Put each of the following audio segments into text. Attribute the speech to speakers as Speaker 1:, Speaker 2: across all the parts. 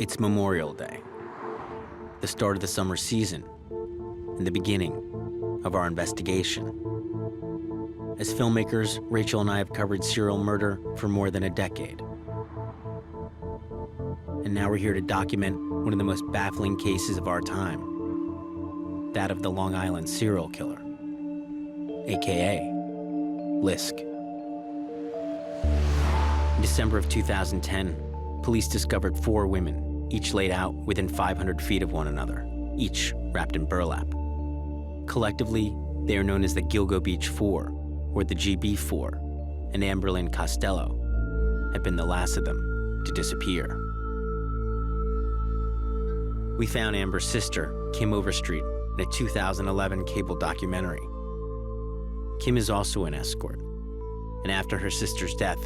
Speaker 1: It's Memorial Day, the start of the summer season, and the beginning of our investigation. As filmmakers, Rachel and I have covered serial murder for more than a decade. And now we're here to document one of the most baffling cases of our time, that of the Long Island serial killer, AKA LISK. In December of 2010, police discovered 4 women, each laid out within 500 feet of one another, each wrapped in burlap. Collectively, they are known as the Gilgo Beach 4, or the GB4, and Amberlynn Costello had been the last of them to disappear. We found Amber's sister, Kim Overstreet, in a 2011 cable documentary. Kim is also an escort, and after her sister's death,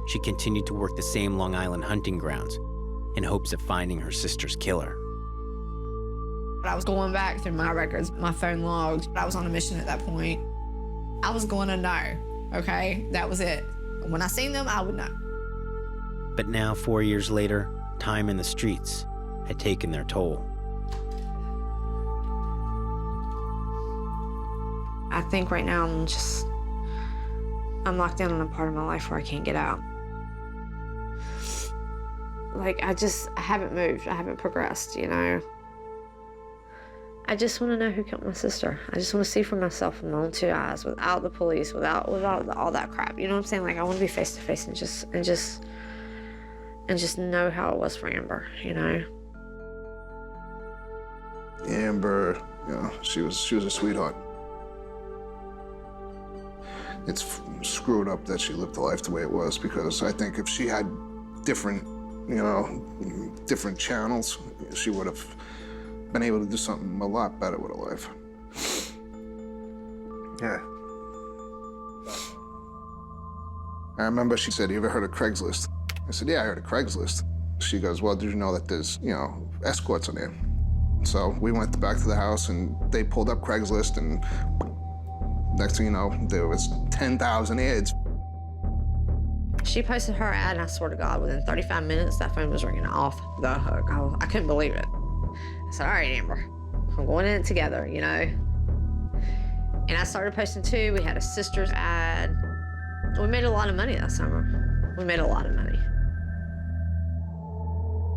Speaker 1: she continued to work the same Long Island hunting grounds in hopes of finding her sister's killer.
Speaker 2: I was going back through my records, my phone logs. I was on a mission at that point. I was going to know, okay? That was it. When I seen them, I would know.
Speaker 1: But now, 4 years later, time in the streets had taken their toll.
Speaker 3: I think right now I'm locked down in a part of my life where I can't get out. Like, I haven't moved, I haven't progressed, you know? I just want to know who killed my sister. I just want to see for myself with my own 2 eyes, without the police, without all that crap. You know what I'm saying? Like, I want to be face to face and just know how it was for Amber, you know?
Speaker 4: Amber, you know, she was a sweetheart. It's screwed up that she lived the life the way it was, because I think if she had different channels, she would have been able to do something a lot better with her life. Yeah. I remember she said, "You ever heard of Craigslist?" I said, "Yeah, I heard of Craigslist." She goes, "Well, did you know that there's, escorts on there?" So we went back to the house and they pulled up Craigslist, and next thing you know, there was 10,000 ads.
Speaker 3: She posted her ad, and I swear to God, within 35 minutes, that phone was ringing off the hook. I couldn't believe it. I said, "All right, Amber, I'm going in it together, you know?" And I started posting too. We had a sister's ad. We made a lot of money that summer. We made a lot of money.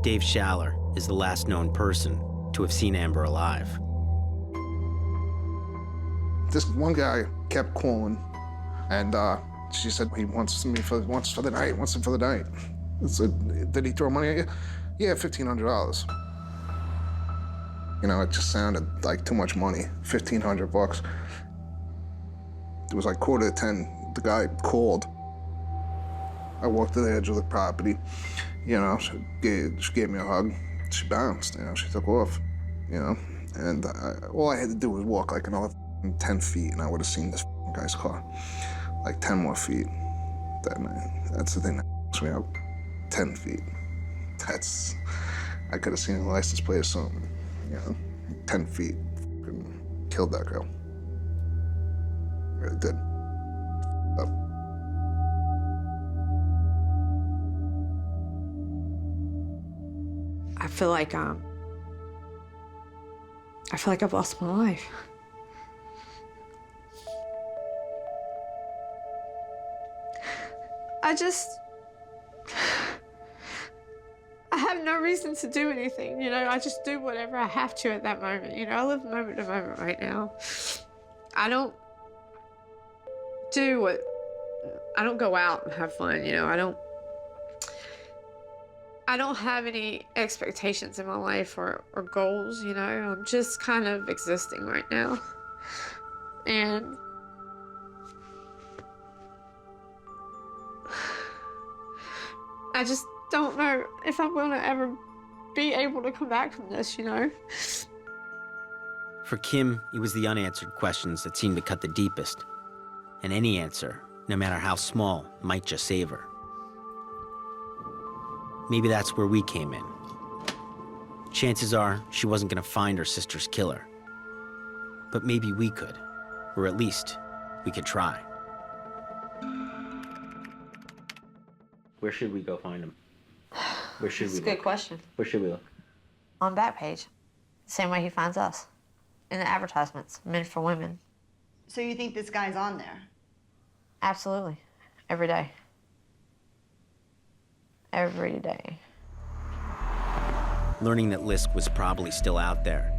Speaker 1: Dave Schaller is the last known person to have seen Amber alive.
Speaker 4: This one guy kept calling, and she said he wants me for the night. Wants him for the night. I said, "Did he throw money at you?" "Yeah, $1,500. You know, it just sounded like too much money. $1,500. It was like 9:45. The guy called. I walked to the edge of the property. You know, she gave me a hug. She bounced. You know, she took off. You know, and all I had to do was walk like another 10 feet, and I would have seen this guy's car. Like 10 more feet. That's the thing that f***s me up. 10 feet. I could have seen a license plate or something. You know, 10 feet. Killed that girl. Really did. Up.
Speaker 3: I feel like I've lost my life. I have no reason to do anything, you know? I just do whatever I have to at that moment, you know? I live moment to moment right now. I don't go out and have fun, you know? I don't have any expectations in my life or goals, you know? I'm just kind of existing right now. And I just don't know if I'm gonna ever be able to come back from this, you know?
Speaker 1: For Kim, it was the unanswered questions that seemed to cut the deepest. And any answer, no matter how small, might just save her. Maybe that's where we came in. Chances are she wasn't gonna find her sister's killer. But maybe we could, or at least we could try. Where should we go find him? Where should
Speaker 3: That's
Speaker 1: we
Speaker 3: a good
Speaker 1: look?
Speaker 3: question.
Speaker 1: Where should we look?
Speaker 3: On Backpage. Same way he finds us. In the advertisements, men for women.
Speaker 5: So you think this guy's on there?
Speaker 3: Absolutely. Every day. Every day.
Speaker 1: Learning that LISK was probably still out there,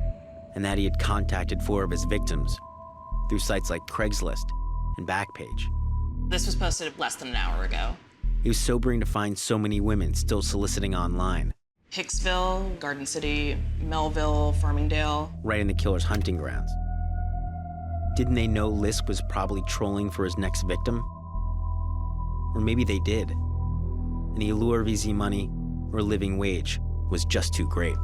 Speaker 1: and that he had contacted 4 of his victims through sites like Craigslist and Backpage.
Speaker 6: This was posted less than an hour ago.
Speaker 1: It was sobering to find so many women still soliciting online,
Speaker 6: Hicksville, Garden City, Melville, Farmingdale.
Speaker 1: right in the killer's hunting grounds. Didn't they know LISK was probably trolling for his next victim? Or maybe they did, and the allure of easy money or living wage was just too great.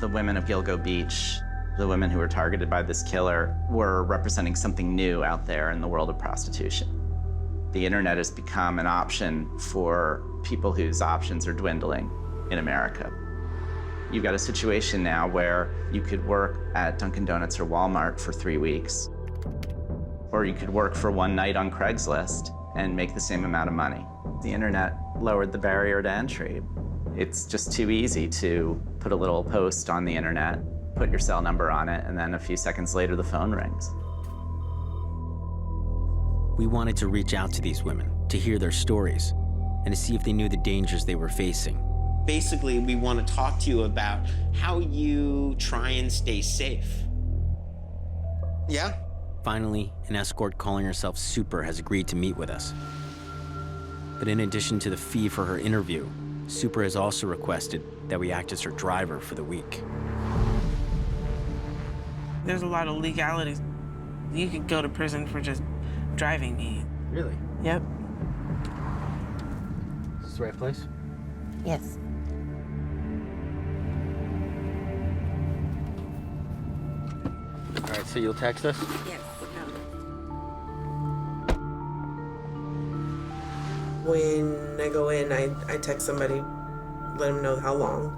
Speaker 7: The women of Gilgo Beach, the women who were targeted by this killer, were representing something new out there in the world of prostitution. The internet has become an option for people whose options are dwindling in America. You've got a situation now where you could work at Dunkin' Donuts or Walmart for 3 weeks, or you could work for one night on Craigslist and make the same amount of money. The internet lowered the barrier to entry. It's just too easy to put a little post on the internet, put your cell number on it, and then a few seconds later the phone rings.
Speaker 1: We wanted to reach out to these women, to hear their stories, and to see if they knew the dangers they were facing.
Speaker 8: Basically, we want to talk to you about how you try and stay safe. Yeah?
Speaker 1: Finally, an escort calling herself Super has agreed to meet with us. But in addition to the fee for her interview, Super has also requested that we act as her driver for the week.
Speaker 9: There's a lot of legalities. You could go to prison for just driving me.
Speaker 1: Really?
Speaker 9: Yep.
Speaker 1: Is this the right place?
Speaker 9: Yes.
Speaker 1: All right, so you'll text us?
Speaker 9: Yes.
Speaker 10: When I go in, I text somebody, let them know how long.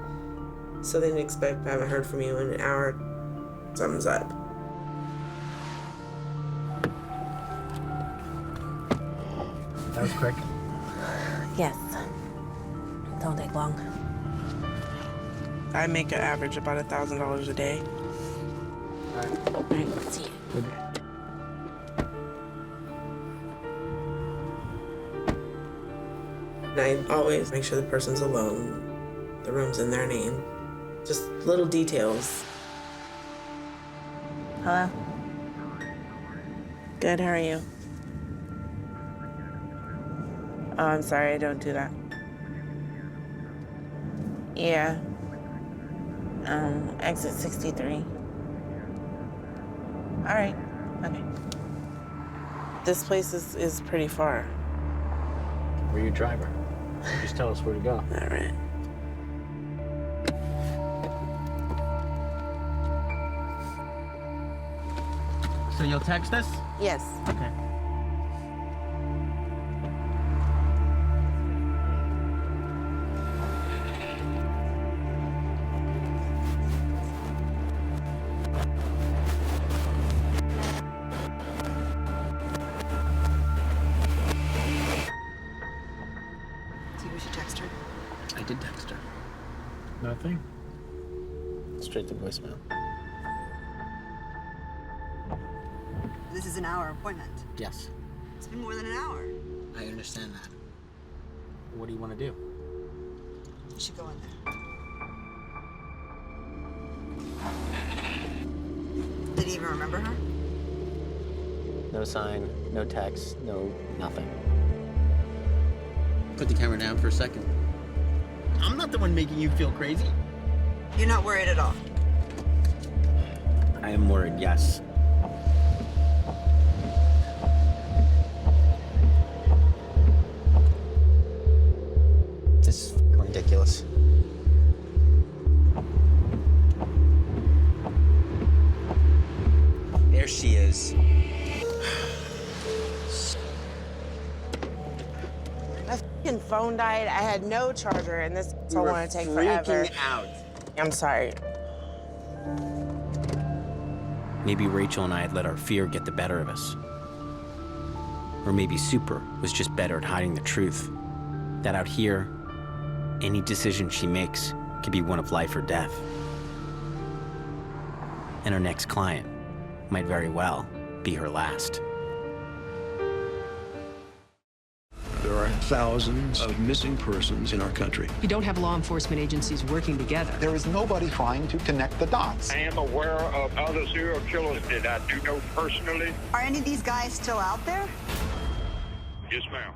Speaker 10: So they expect I haven't heard from you in an hour, something's up.
Speaker 1: That was quick.
Speaker 9: Yes. Don't take long. I make an average about $1,000 a day. All right, see you.
Speaker 10: And I always make sure the person's alone, the room's in their name. Just little details.
Speaker 9: Hello? Good, how are you? Oh, I'm sorry, I don't do that. Yeah. Exit 63. All right, okay. This place is pretty far.
Speaker 1: We're your driver. Just tell us where to go.
Speaker 9: All right.
Speaker 1: So you'll text us?
Speaker 9: Yes.
Speaker 1: Okay.
Speaker 5: See, we should text her.
Speaker 1: I did text her.
Speaker 11: Nothing?
Speaker 1: Straight to voicemail.
Speaker 5: This is an hour appointment.
Speaker 1: Yes,
Speaker 5: It's been more than an hour.
Speaker 1: I understand that. What do you want to do?
Speaker 5: You should go in there. Did he even remember her?
Speaker 1: No sign, no text, no nothing. Put the camera down for a second. I'm not the one making you feel crazy.
Speaker 5: You're not worried at all.
Speaker 1: I am worried, yes. This is ridiculous. There she is.
Speaker 9: My fucking phone died. I had no charger, and this I want to take forever.
Speaker 8: Freaking out.
Speaker 9: I'm sorry.
Speaker 1: Maybe Rachel and I had let our fear get the better of us. Or maybe Super was just better at hiding the truth. That out here, Any decision she makes could be one of life or death. And her next client might very well be her last.
Speaker 12: There are thousands of missing persons in our country.
Speaker 13: You don't have law enforcement agencies working together.
Speaker 14: There is nobody trying to connect the dots.
Speaker 15: I am aware of other serial killers that I do know personally.
Speaker 5: Are any of these guys still out there?
Speaker 15: Yes, ma'am.